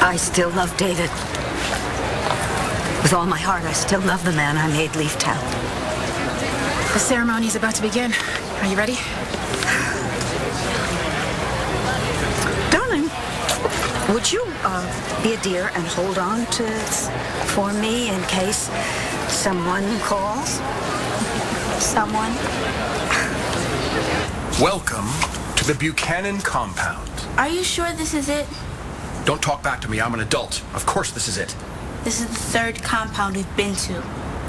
I still love David. With all my heart, I still love the man I made leave town. The ceremony is about to begin. Are you ready? Darling, would you be a dear and hold on to this for me in case someone calls? Someone? Welcome to the Buchanan compound. Are you sure this is it? Don't talk back to me. I'm an adult. Of course this is it. This is the third compound we've been to.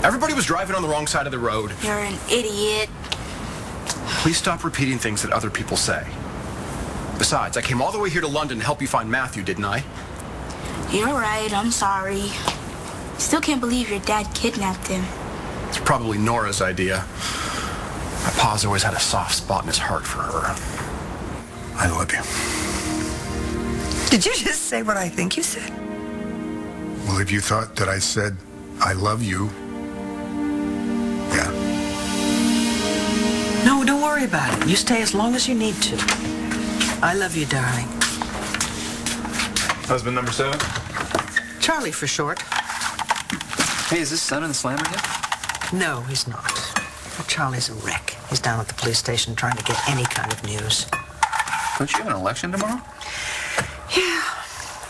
Everybody was driving on the wrong side of the road. You're an idiot. Please stop repeating things that other people say. Besides, I came all the way here to London to help you find Matthew, didn't I? You're right. I'm sorry. Still can't believe your dad kidnapped him. It's probably Nora's idea. My pa's always had a soft spot in his heart for her. I love you. Did you just say what I think you said? Well, if you thought that I said, I love you, yeah. No, don't worry about it. You stay as long as you need to. I love you, darling. Husband number 7? Charlie for short. Hey, is this son of the slammer yet? No, he's not. Charlie's a wreck. He's down at the police station trying to get any kind of news. Don't you have an election tomorrow? Yeah.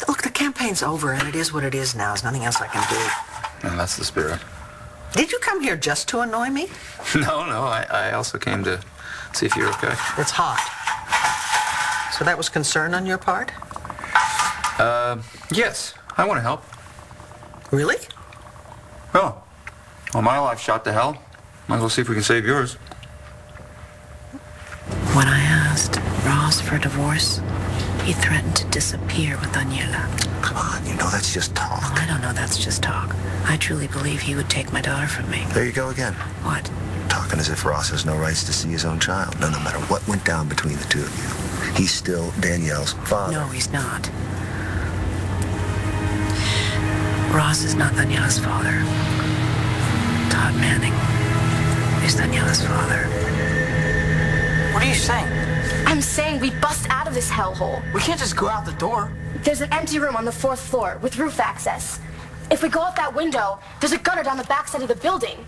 Look, the campaign's over, and it is what it is now. There's nothing else I can do. And that's the spirit. Did you come here just to annoy me? No, I also came to see if you're okay. It's hot. So that was concern on your part? Yes. I want to help. Really? Well, my life's shot to hell. Might as well see if we can save yours. When I asked Ross for a divorce, he threatened to disappear with Daniela. Come on, you know that's just talk. Well, I don't know that's just talk. I truly believe he would take my daughter from me. There you go again. What? Talking as if Ross has no rights to see his own child. No matter what went down between the two of you, he's still Danielle's father. No, he's not. Ross is not Daniela's father. Todd Manning is Daniela's father. What are you saying? I'm saying we bust out of this hellhole. We can't just go out the door. There's an empty room on the 4th floor with roof access. If we go out that window, there's a gutter down the back side of the building.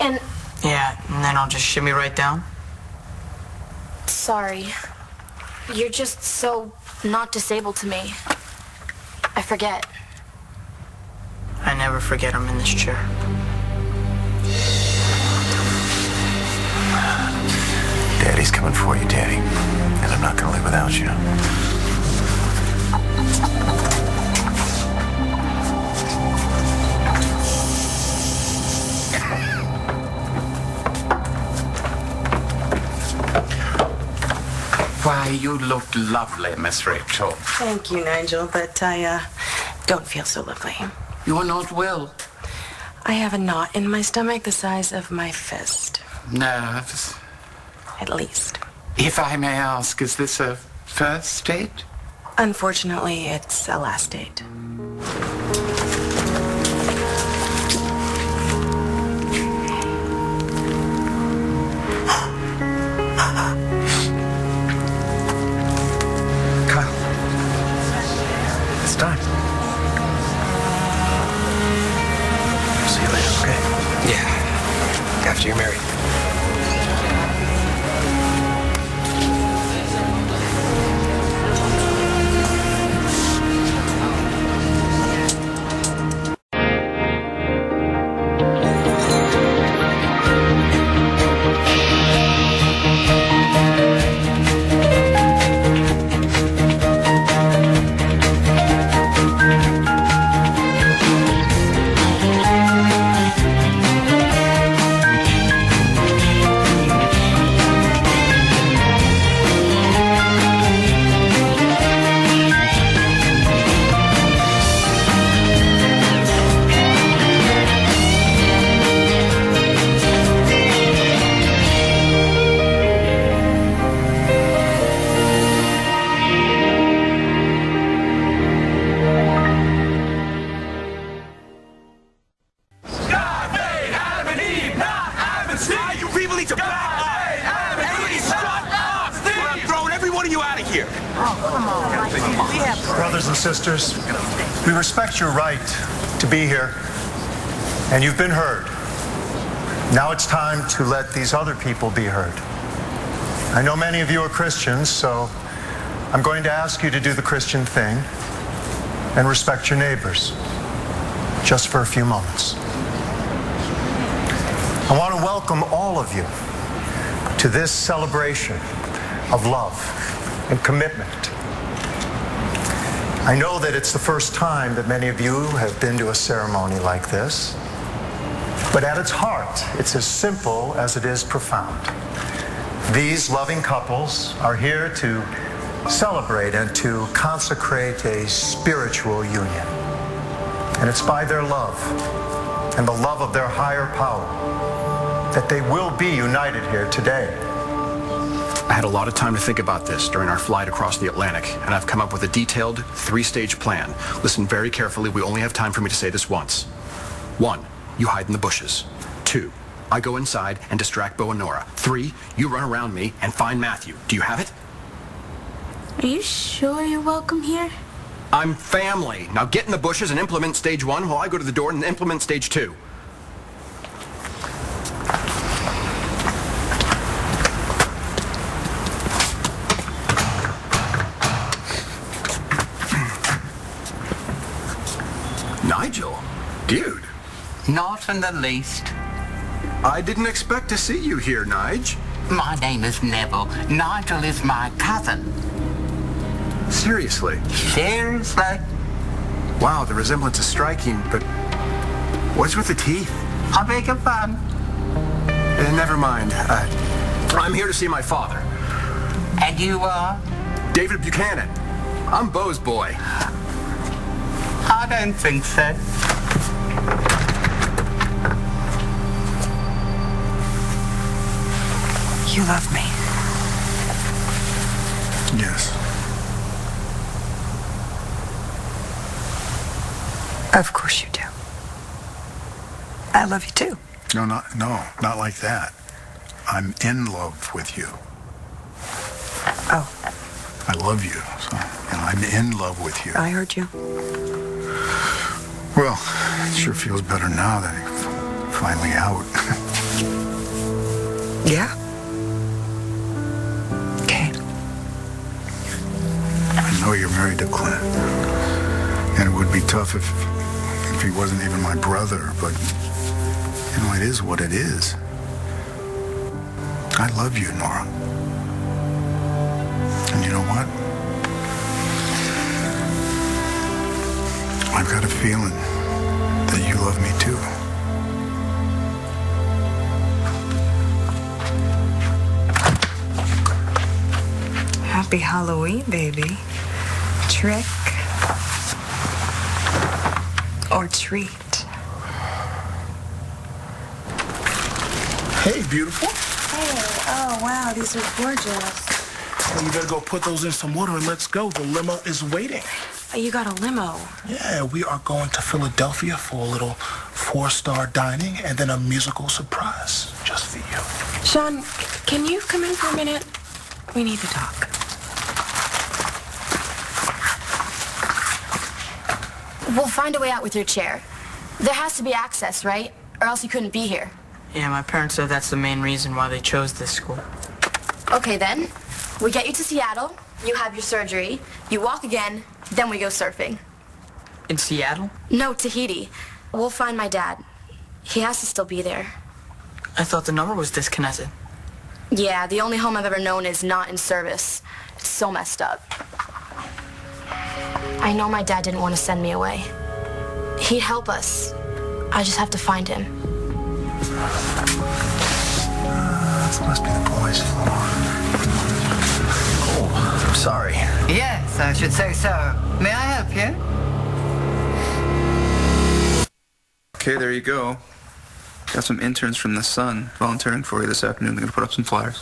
And... Yeah, and then I'll just shimmy right down? Sorry. You're just so not disabled to me. I forget. I never forget I'm in this chair. Daddy's coming for you, Daddy. And I'm not gonna live without you. Why, you look lovely, Miss Rachel. Thank you, Nigel, but I don't feel so lovely. You're not well. I have a knot in my stomach the size of my fist. Nerves. At least. If I may ask, is this a first date? Unfortunately, it's a last date. Kyle. It's time. See you later, okay? Yeah. After you're married. Brothers and sisters, We respect your right to be here, and you've been heard. Now it's time to let these other people be heard. I know many of you are Christians, so I'm going to ask you to do the Christian thing and respect your neighbors, just for a few moments. I want to welcome all of you to this celebration of love and commitment. I know that it's the first time that many of you have been to a ceremony like this, but at its heart, it's as simple as it is profound. These loving couples are here to celebrate and to consecrate a spiritual union. And it's by their love and the love of their higher power that they will be united here today. I had a lot of time to think about this during our flight across the Atlantic, and I've come up with a detailed 3-stage plan. Listen very carefully. We only have time for me to say this once. 1, you hide in the bushes. 2, I go inside and distract Bo and Nora. 3, you run around me and find Matthew. Do you have it? Are you sure you're welcome here? I'm family. Now get in the bushes and implement stage 1 while I go to the door and implement stage 2. Nigel? Dude. Not in the least. I didn't expect to see you here, Nige. My name is Neville. Nigel is my cousin. Seriously? Seriously? Wow, the resemblance is striking, but what's with the teeth? I beg your pardon? Never mind. I'm here to see my father. And you are? David Buchanan. I'm Bo's boy. I don't think so. You love me. Yes. Of course you do. I love you too. No, not like that. I'm in love with you. Oh. I love you, and I'm in love with you. I heard you. Well, it sure feels better now that I'm finally out. Yeah? Okay. I know you're married to Clint, and it would be tough if he wasn't even my brother, but, you know, it is what it is. I love you, Nora. And you know what? I've got a feeling that you love me too. Happy Halloween, baby. Trick or treat. Hey, beautiful. Hey, oh wow, these are gorgeous. Well, you better go put those in some water and let's go. The limo is waiting. You got a limo? Yeah, we are going to Philadelphia for a little 4-star dining and then a musical surprise just for you. Sean, can you come in for a minute? We need to talk. We'll find a way out with your chair. There has to be access, right? Or else you couldn't be here. Yeah, my parents said that's the main reason why they chose this school. Okay, then. We get you to Seattle, you have your surgery, you walk again, then we go surfing. In Seattle? No, Tahiti. We'll find my dad. He has to still be there. I thought the number was disconnected. Yeah, the only home I've ever known is not in service. It's so messed up. I know my dad didn't want to send me away. He'd help us. I just have to find him. This must be the boys' floor. Oh, I'm sorry. Yes, I should say so. May I help you? Okay, there you go. Got some interns from the Sun volunteering for you this afternoon. They're going to put up some flyers.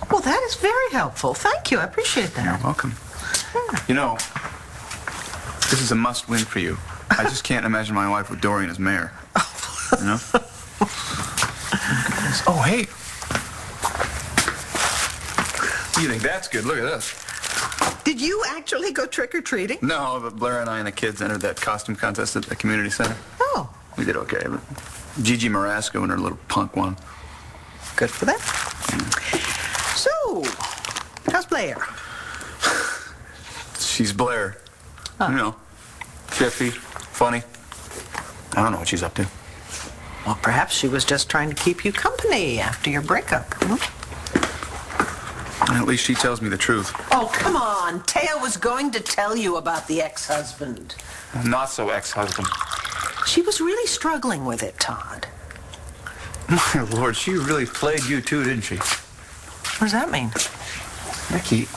Well, that is very helpful. Thank you. I appreciate that. You're welcome. You know, this is a must-win for you. I just can't imagine my life with Dorian as mayor. You know? Oh, hey. You think that's good? Look at this. Did you actually go trick-or-treating? No, but Blair and I and the kids entered that costume contest at the community center. Oh. We did okay, but Gigi Marasco and her little punk won. Good for them. So, how's Blair? She's Blair. You know, shifty, funny. I don't know what she's up to. Well, perhaps she was just trying to keep you company after your breakup. At least she tells me the truth. Oh, come on. Taya was going to tell you about the ex-husband. Not so ex-husband. She was really struggling with it, Todd. My Lord, she really played you too, didn't she? What does that mean? Ricky,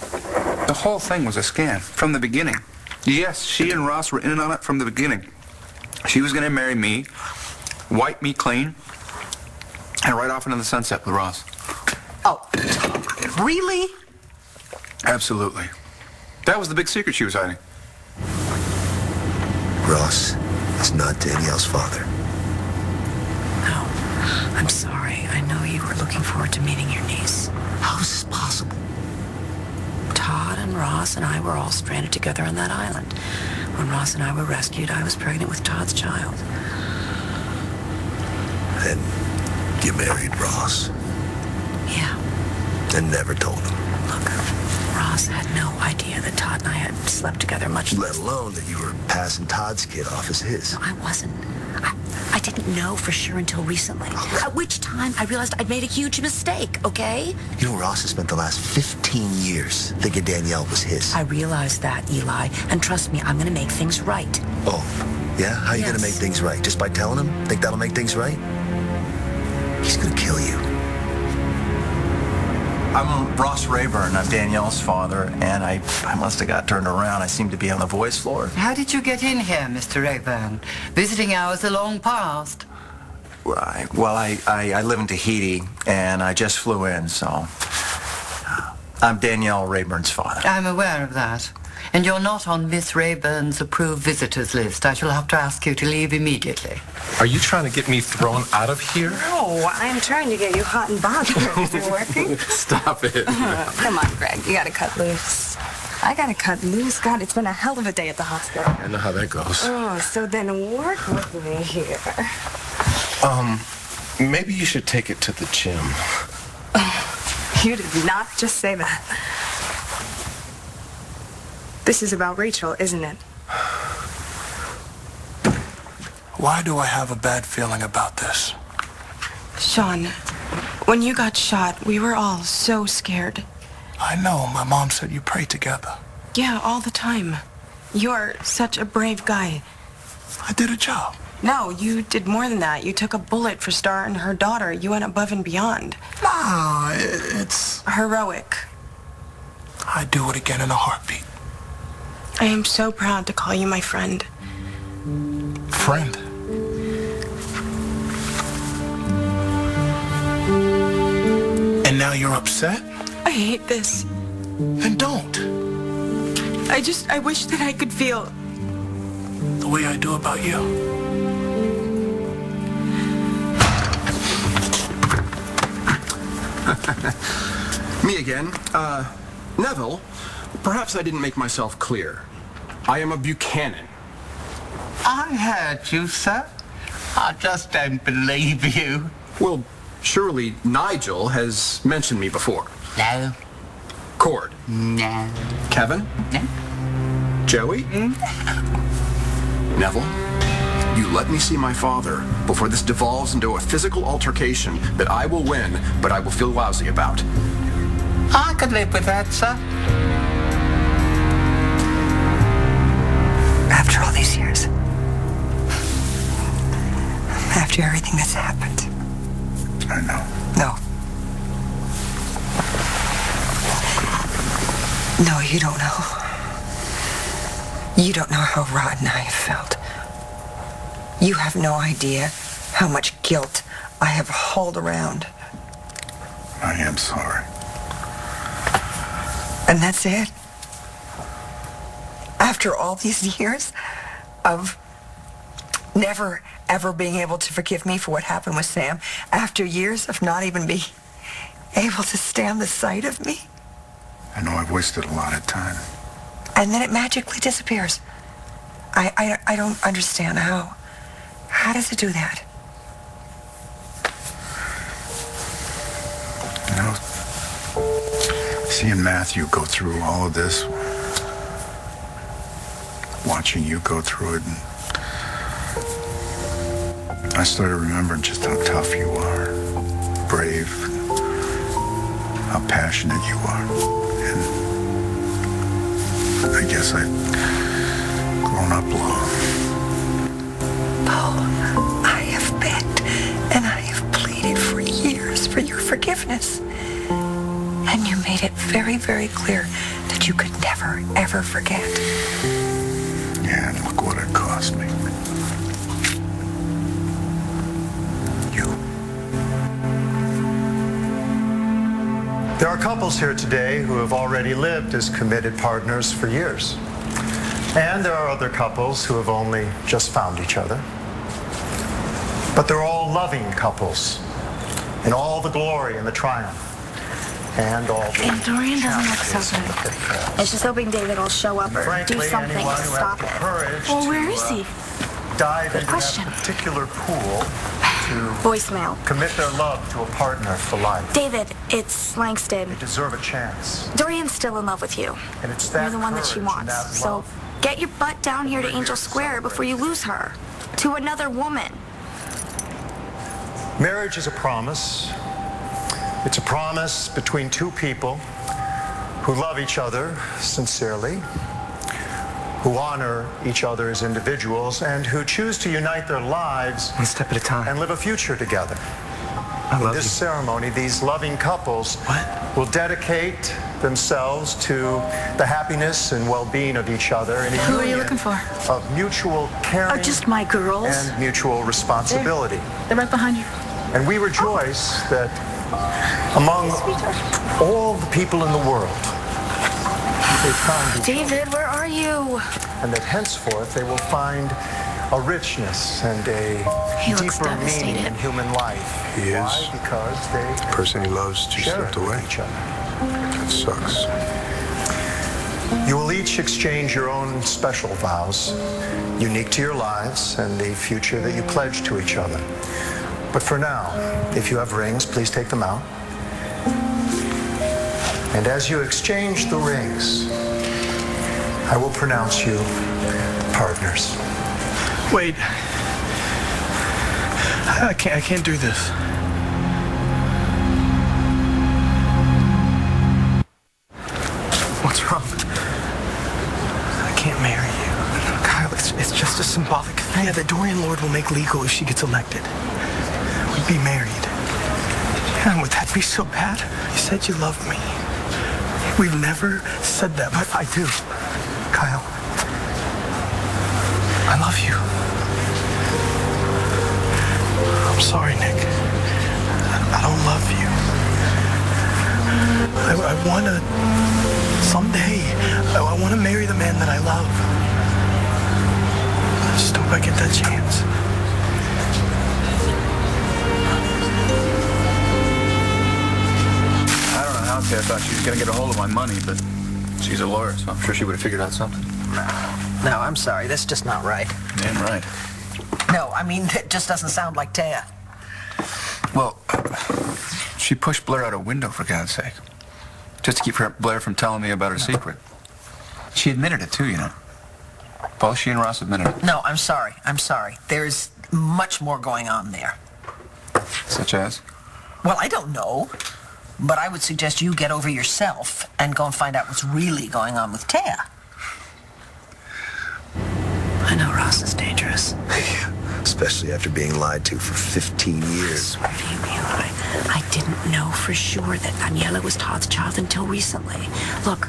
the whole thing was a scam from the beginning. Yes, she and Ross were in on it from the beginning. She was going to marry me, wipe me clean, and ride off into the sunset with Ross. Oh, Todd, really? Absolutely. That was the big secret she was hiding. Ross is not Danielle's father. No, I'm sorry. I know you were looking forward to meeting your niece. How is this possible? Todd and Ross and I were all stranded together on that island. When Ross and I were rescued, I was pregnant with Todd's child. And you married Ross? Yeah. And never told him? Look, Ross had no idea that Todd and I had slept together, much Let alone that you were passing Todd's kid off as his. No, I wasn't. I didn't know for sure until recently. At which time I realized I'd made a huge mistake, okay? You know, Ross has spent the last 15 years thinking Danielle was his. I realized that, Eli. And trust me, I'm going to make things right. Oh, yeah? How are you going to make things right? Just by telling him? Think that'll make things right? He's going to kill you. I'm Ross Rayburn. I'm Danielle's father, and I must have got turned around. I seem to be on the voice floor. How did you get in here, Mr. Rayburn? Visiting hours are long past. I live in Tahiti, and I just flew in, so... I'm Danielle Rayburn's father. I'm aware of that. And you're not on Miss Rayburn's approved visitors list. I shall have to ask you to leave immediately. Are you trying to get me thrown out of here? No, I'm trying to get you hot and bothered. Is it working? Stop it. Come on, Greg. You gotta cut loose. I gotta cut loose. God, it's been a hell of a day at the hospital. I know how that goes. Oh, so then work with me here. Maybe you should take it to the gym. You did not just say that. This is about Rachel, isn't it? Why do I have a bad feeling about this? Sean, when you got shot, we were all so scared. I know. My mom said you pray together. Yeah, all the time. You're such a brave guy. I did a job. No, you did more than that. You took a bullet for Star and her daughter. You went above and beyond. No, it's... Heroic. I'd do it again in a heartbeat. I am so proud to call you my friend. Friend? And now you're upset? I hate this. Then don't. I wish that I could feel... the way I do about you. Me again. Neville, perhaps I didn't make myself clear. I am a Buchanan. I heard you, sir. I just don't believe you. Well, surely Nigel has mentioned me before. No. Cord? No. Kevin? No. Joey? Neville, you let me see my father before this devolves into a physical altercation that I will win, but I will feel lousy about. I could live with that, sir. After all these years. After everything that's happened. I know. No. No, you don't know. You don't know how rotten I have felt. You have no idea how much guilt I have hauled around. I am sorry. And that's it? After all these years of never, ever being able to forgive me for what happened with Sam, after years of not even being able to stand the sight of me? I know I've wasted a lot of time. And then it magically disappears. I don't understand how. How does it do that? You know, seeing Matthew go through all of this, watching you go through it, and I started remembering just how tough you are, brave, how passionate you are. And I guess I've grown up long. Paul, I have begged and I have pleaded for years for your forgiveness. And you made it very, very clear that you could never, ever forget. Yeah, and look what it cost me. There are couples here today who have already lived as committed partners for years. And there are other couples who have only just found each other. But they're all loving couples in all the glory and the triumph and all the Dorian doesn't look so good. It's just hoping David will show up or Frankly, do something anyone to who stop has the it. courage Well, to, where is he? dive Good into question. that particular pool to Voicemail. commit their love to a partner for life. David, it's Langston. They deserve a chance. Dorian's still in love with you. And it's that You're the one that she courage and wants. that So love get your butt down here to Angel Square before you lose her to another woman. Marriage is a promise. It's a promise between two people who love each other sincerely, who honor each other as individuals, and who choose to unite their lives one step at a time and live a future together. I love In this you. ceremony, these loving couples will dedicate themselves to the happiness and well-being of each other in a Who are you union looking for? of mutual caring Just my girls. and mutual responsibility. They're right behind you. And we rejoice that among all the people in the world, they found each David, where are you? and that henceforth they will find a richness and a He looks deeper meaning devastated. in human life. He is. Why? Because they The person he loves just share slipped it with away. each other. That sucks. You will each exchange your own special vows, unique to your lives and the future that you pledge to each other. But for now, if you have rings, please take them out. And as you exchange the rings, I will pronounce you partners. Wait. I can't do this. What's wrong? I can't marry you. Kyle, it's just a symbolic thing. Yeah, the Dorian Lord will make legal if she gets elected. We'd be married. Yeah, and would that be so bad? You said you loved me. We've never said that, but I do. Kyle, I love you. I'm sorry, Nick. I don't love you. I want to, someday, I want to marry the man that I love. I just hope I get that chance. I don't know how Taya thought she was going to get a hold of my money, but she's a lawyer, so I'm sure she would have figured out something. No, I'm sorry. That's just not right. Damn right. No, I mean, it just doesn't sound like Taya. Well, she pushed Blair out a window, for God's sake. Just to keep Blair from telling me about her secret. She admitted it, too, you know. Both she and Ross admitted it. No, I'm sorry. I'm sorry. There's much more going on there. Such as? Well, I don't know. But I would suggest you get over yourself and go and find out what's really going on with Taya. I know Ross is dangerous. Especially after being lied to for 15 years. I swear to you, Eli, I didn't know for sure that Daniela was Todd's child until recently. Look,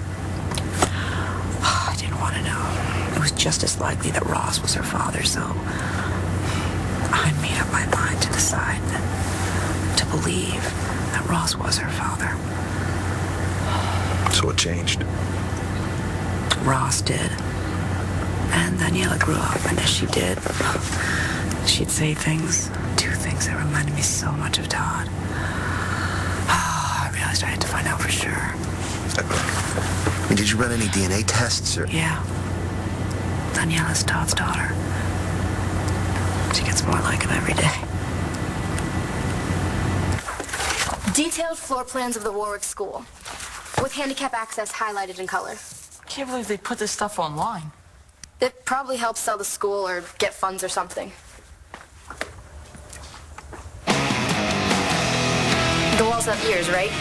I didn't want to know. It was just as likely that Ross was her father, so I made up my mind to decide that, to believe that Ross was her father. So it changed. Ross did. And Daniela grew up, and as she did, she'd say things, do things that reminded me so much of Todd. I realized I had to find out for sure. Did you run any DNA tests or? Yeah. Daniela's Todd's daughter. She gets more like him every day. Detailed floor plans of the Warwick School, with handicap access highlighted in color. Can't believe they put this stuff online. It probably helps sell the school or get funds or something. The walls have ears, right?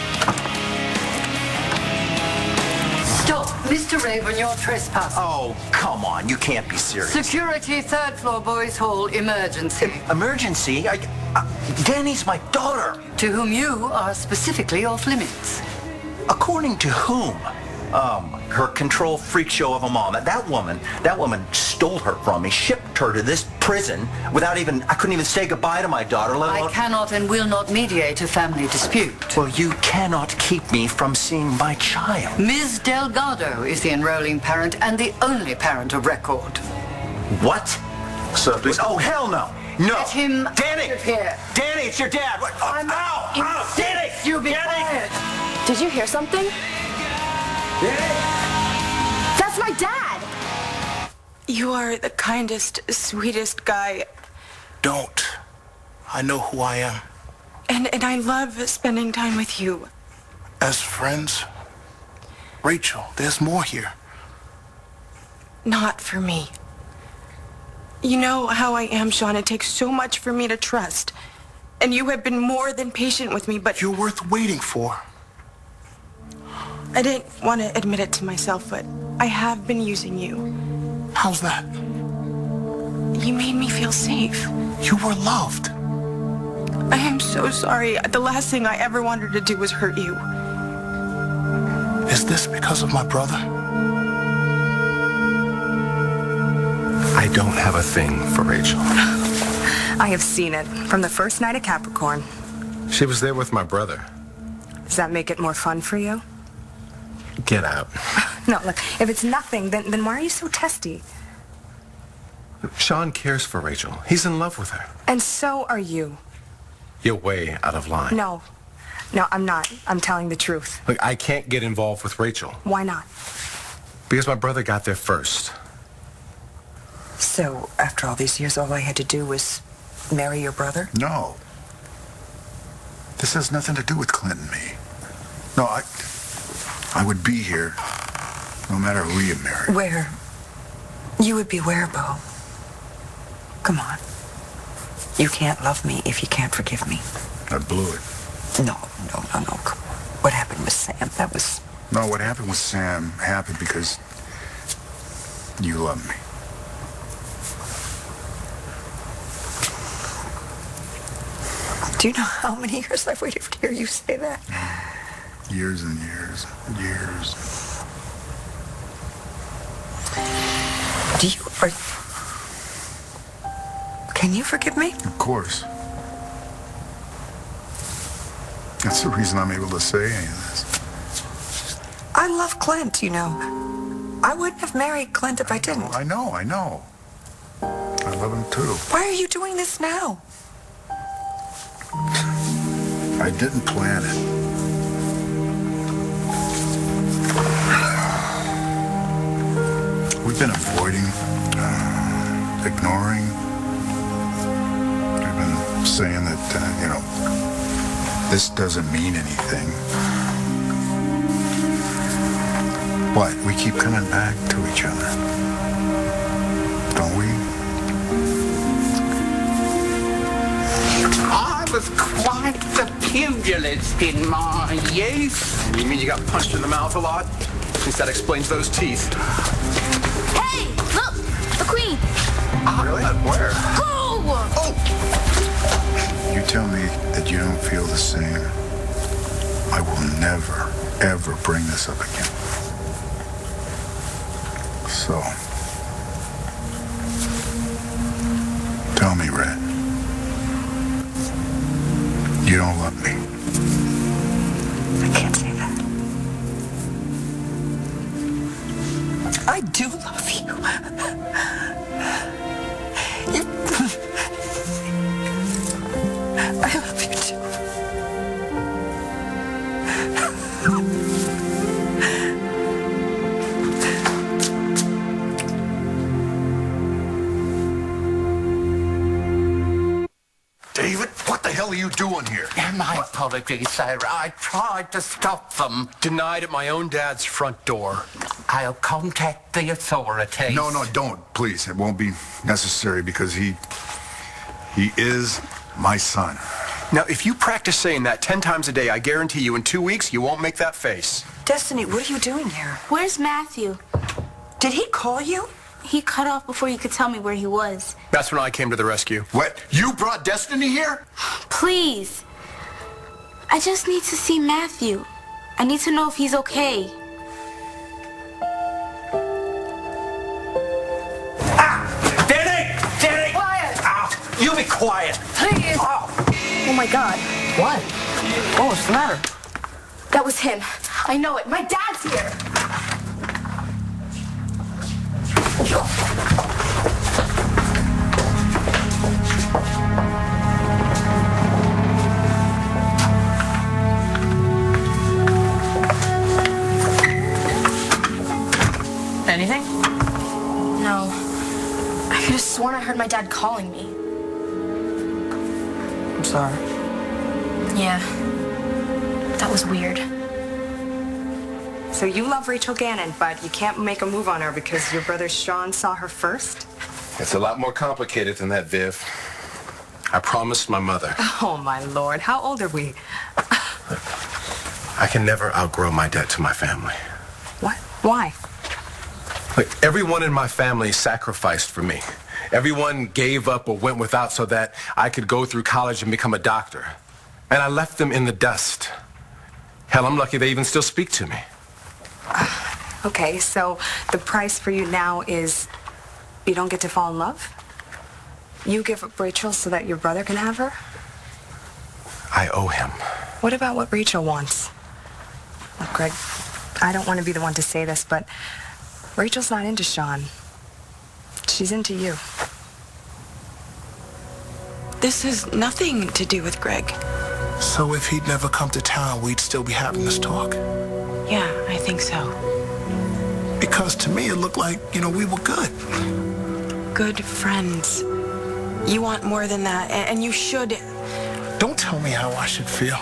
Stop, Mr. Rayburn, you're trespassing. Oh, come on. You can't be serious. Security, third floor, boys' hall, emergency. Emergency? Danny's my daughter. To whom you are specifically off limits. According to whom? Her control freak show of a mom. That woman stole her from me, shipped her to this prison I couldn't even say goodbye to my daughter, let alone... I cannot and will not mediate a family dispute. Well, you cannot keep me from seeing my child. Ms. Delgado is the enrolling parent and the only parent of record. What? Sir, please. Oh, hell no. No. Let him Danny! out of here. Danny, it's your dad. What? Oh, I'm ow! Ow! Danny! You be Danny! quiet. Did you hear something? That's my dad! You are the kindest, sweetest guy. Don't. I know who I am. And I love spending time with you. As friends, Rachel, there's more here. Not for me. You know how I am, Sean. It takes so much for me to trust. And you have been more than patient with me, but... You're worth waiting for. I didn't want to admit it to myself, but I have been using you. How's that? You made me feel safe. You were loved. I am so sorry. The last thing I ever wanted to do was hurt you. Is this because of my brother? I don't have a thing for Rachel. I have seen it from the first night at Capricorn. She was there with my brother. Does that make it more fun for you? Get out. No, look, if it's nothing, then why are you so testy? Sean cares for Rachel. He's in love with her. And so are you. You're way out of line. No, I'm not. I'm telling the truth. Look, I can't get involved with Rachel. Why not? Because my brother got there first. So, after all these years, all I had to do was marry your brother? No. This has nothing to do with Clint and me. No, I would be here no matter who you married. Where? You would be where, Bo? Come on. You can't love me if you can't forgive me. I blew it. No. What happened with Sam? That was... No, what happened with Sam happened because you love me. Do you know how many years I've waited to hear you say that? Years and years and years. Can you forgive me? Of course. That's the reason I'm able to say any of this. I love Clint, you know. I wouldn't have married Clint if I didn't. I know. I love him too. Why are you doing this now? I didn't plan it. We've been avoiding, ignoring. We've been saying that, this doesn't mean anything. What? We keep coming back to each other. Don't we? I was quite the pugilist in my youth. You mean you got punched in the mouth a lot? At least that explains those teeth. Hey, look! The Queen! Really? Where? Go! You tell me that you don't feel the same. I will never, ever bring this up again. So, tell me, Red. You don't love me. I can't say that. I do love you. I love you too. David, what the hell are you doing here? My apologies, sir. I tried to stop them. Denied at my own dad's front door. I'll contact the authorities. No, don't. Please, it won't be necessary because he is my son. Now, if you practice saying that 10 times a day, I guarantee you in 2 weeks, you won't make that face. Destiny, what are you doing here? Where's Matthew? Did he call you? He cut off before you could tell me where he was. That's when I came to the rescue. What? You brought Destiny here? Please. I just need to see Matthew. I need to know if he's okay. Danny! Quiet! You be quiet. Please! Oh my God. What? What's the matter? That was him. I know it. My dad's here. Anything? No. I could have sworn I heard my dad calling me. I'm sorry. Yeah. That was weird. So you love Rachel Gannon, but you can't make a move on her because your brother Sean saw her first? It's a lot more complicated than that, Viv. I promised my mother. Oh, my Lord. How old are we? I can never outgrow my debt to my family. What? Why? Look, everyone in my family sacrificed for me. Everyone gave up or went without so that I could go through college and become a doctor. And I left them in the dust. Hell, I'm lucky they even still speak to me. Okay, so the price for you now is you don't get to fall in love? You give up Rachel so that your brother can have her? I owe him. What about what Rachel wants? Look, Greg, I don't want to be the one to say this, but Rachel's not into Sean. She's into you. This has nothing to do with Greg. So if he'd never come to town, we'd still be having this talk? Yeah, I think so. Because to me, it looked like, we were good. Good friends. You want more than that, and you should. Don't tell me how I should feel.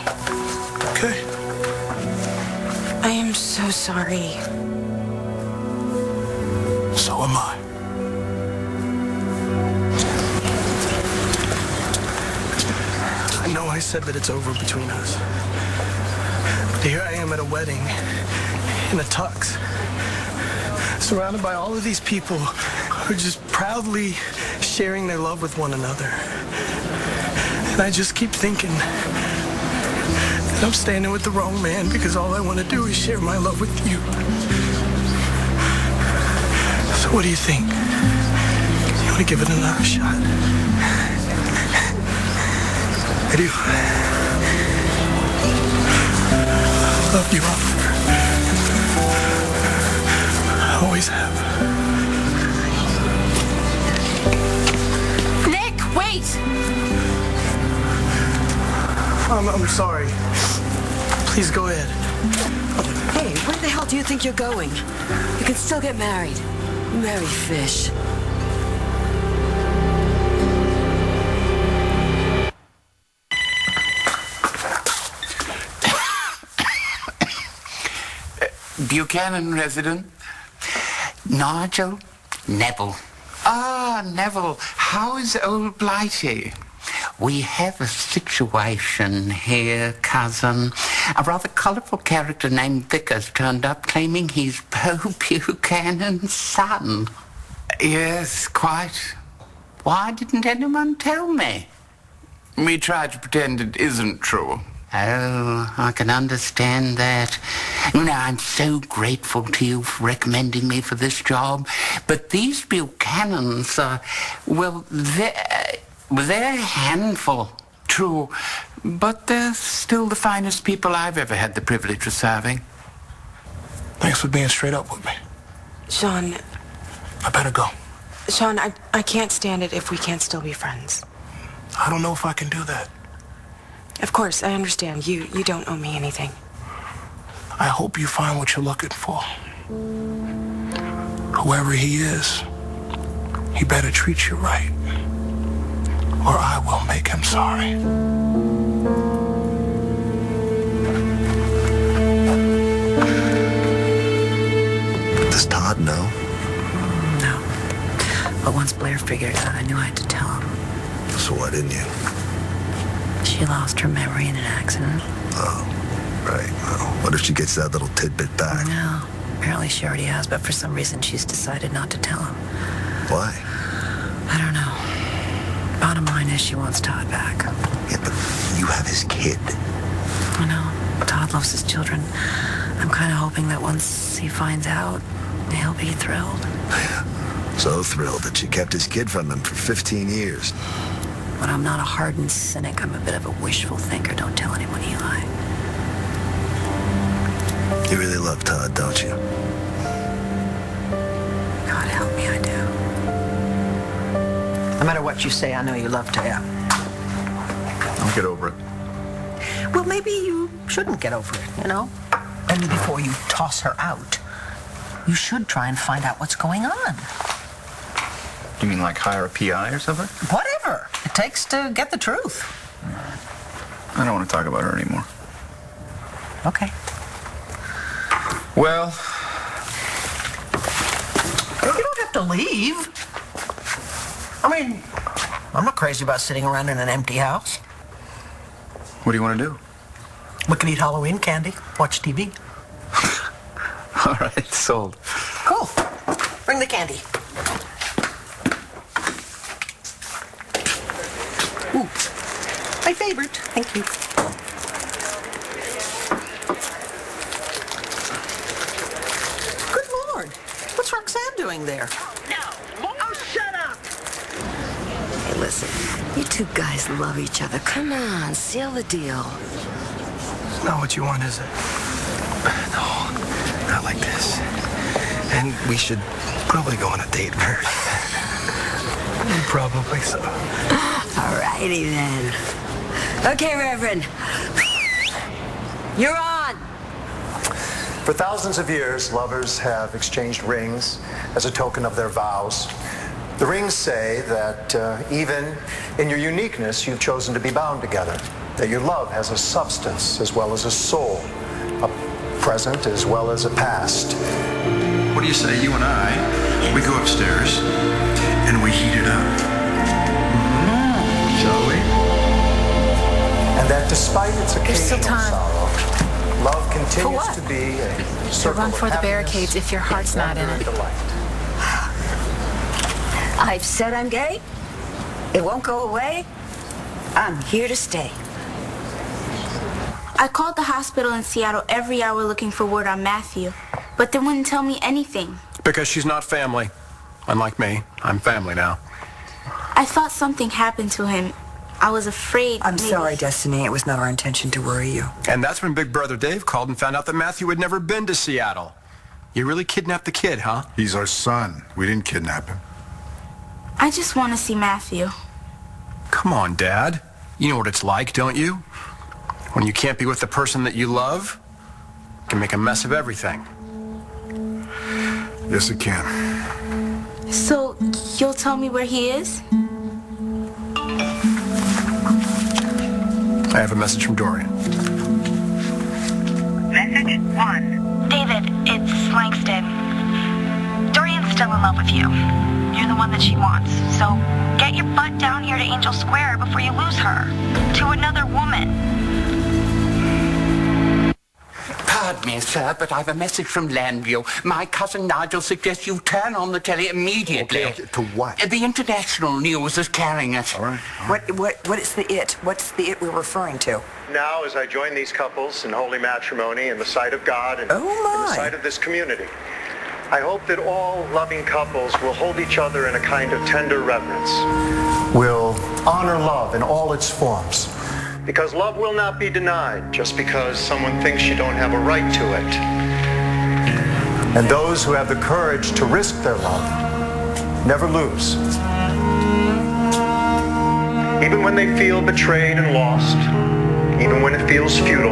Okay? I am so sorry. So am I. I know I said that it's over between us. But here I am at a wedding, in a tux, surrounded by all of these people who are just proudly sharing their love with one another. And I just keep thinking that I'm standing with the wrong man because all I want to do is share my love with you. So what do you think? You want to give it another shot? I do. I love you, Oliver. I always have. Nick, wait! I'm sorry. Please go ahead. Hey, where the hell do you think you're going? You can still get married. Marry fish. Buchanan resident? Nigel? Neville. Ah, Neville. How's old Blighty? We have a situation here, cousin. A rather colourful character named Vickers turned up claiming he's Beau Buchanan's son. Yes, quite. Why didn't anyone tell me? We try to pretend it isn't true. Oh, I can understand that. I'm so grateful to you for recommending me for this job. But these Buchanans, they're a handful, true. But they're still the finest people I've ever had the privilege of serving. Thanks for being straight up with me. Sean. I better go. Sean, I can't stand it if we can't still be friends. I don't know if I can do that. Of course, I understand. You don't owe me anything. I hope you find what you're looking for. Whoever he is, he better treat you right. or I will make him sorry. Does Todd know? No. But once Blair figured it out, I knew I had to tell him. So why didn't you? She lost her memory in an accident. Oh, right. Well, what if she gets that little tidbit back? No. Apparently she already has, but for some reason she's decided not to tell him. Why? I don't know. Bottom line is she wants Todd back. Yeah, but you have his kid. I know. Todd loves his children. I'm kind of hoping that once he finds out, he'll be thrilled. So thrilled that she kept his kid from him for 15 years. But I'm not a hardened cynic. I'm a bit of a wishful thinker. Don't tell anyone, Eli. You really love Todd, don't you? God help me, I do. No matter what you say, I know you love Taya. I'll get over it. Well, maybe you shouldn't get over it, you know? Maybe before you toss her out, you should try and find out what's going on. You mean like hire a PI or something? Whatever it takes to get the truth. I don't want to talk about her anymore. Okay. Well, You don't have to leave. I mean, I'm not crazy about sitting around in an empty house. what do you want to do? We can eat Halloween candy, watch TV. All right, sold. Cool. Bring the candy. Ooh, my favorite. Thank you. Good Lord. What's Roxanne doing there? Oh, shut up! Hey, listen. You two guys love each other. Come on, seal the deal. It's not what you want, is it? No, not like this. And we should probably go on a date first. Probably so. All righty then. Okay, Reverend. You're on. For thousands of years, lovers have exchanged rings as a token of their vows. The rings say that even in your uniqueness, you've chosen to be bound together, that your love has a substance as well as a soul, a present as well as a past. What do you say, you and I, we go upstairs and we heat it up? Shall we? And that despite its There's still occasional time. sorrow, love continues to be a To circle run of for the happiness, barricades if your heart's not in wonder, it. and delight. I've said I'm gay. It won't go away. I'm here to stay. I called the hospital in Seattle every hour looking for word on Matthew, but they wouldn't tell me anything. Because she's not family. Unlike me, I'm family now. I thought something happened to him. I was afraid. I'm maybe- sorry, Destiny. It was not our intention to worry you. And that's when Big Brother Dave called and found out that Matthew had never been to Seattle. You really kidnapped the kid, huh? He's our son. We didn't kidnap him. I just want to see Matthew. Come on, Dad. You know what it's like, don't you? When you can't be with the person that you love, it can make a mess of everything. Yes, it can. So, you'll tell me where he is? I have a message from Dorian. Message 1. David, it's Langston. Dorian's still in love with you. You're the one that she wants. So get your butt down here to Angel Square before you lose her to another woman. Pardon me, sir, but I've a message from Landview. My cousin Nigel suggests you turn on the telly immediately. Okay, to what? The international news is carrying it. All right. What is the it? What's the it we're referring to? Now, as I join these couples in holy matrimony in the sight of God and Oh, in the my. sight of this community, I hope that all loving couples will hold each other in a kind of tender reverence. Will honor love in all its forms. Because love will not be denied just because someone thinks you don't have a right to it. And those who have the courage to risk their love never lose. Even when they feel betrayed and lost, even when it feels futile,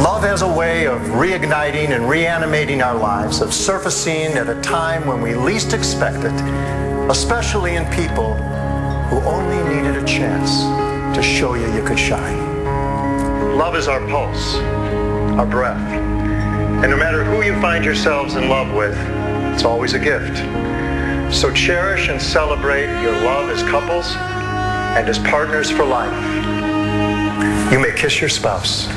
love has a way of reigniting and reanimating our lives, of surfacing at a time when we least expect it, especially in people who only needed a chance to show you you could shine. Love is our pulse, our breath. And no matter who you find yourselves in love with, it's always a gift. So cherish and celebrate your love as couples and as partners for life. You may kiss your spouse.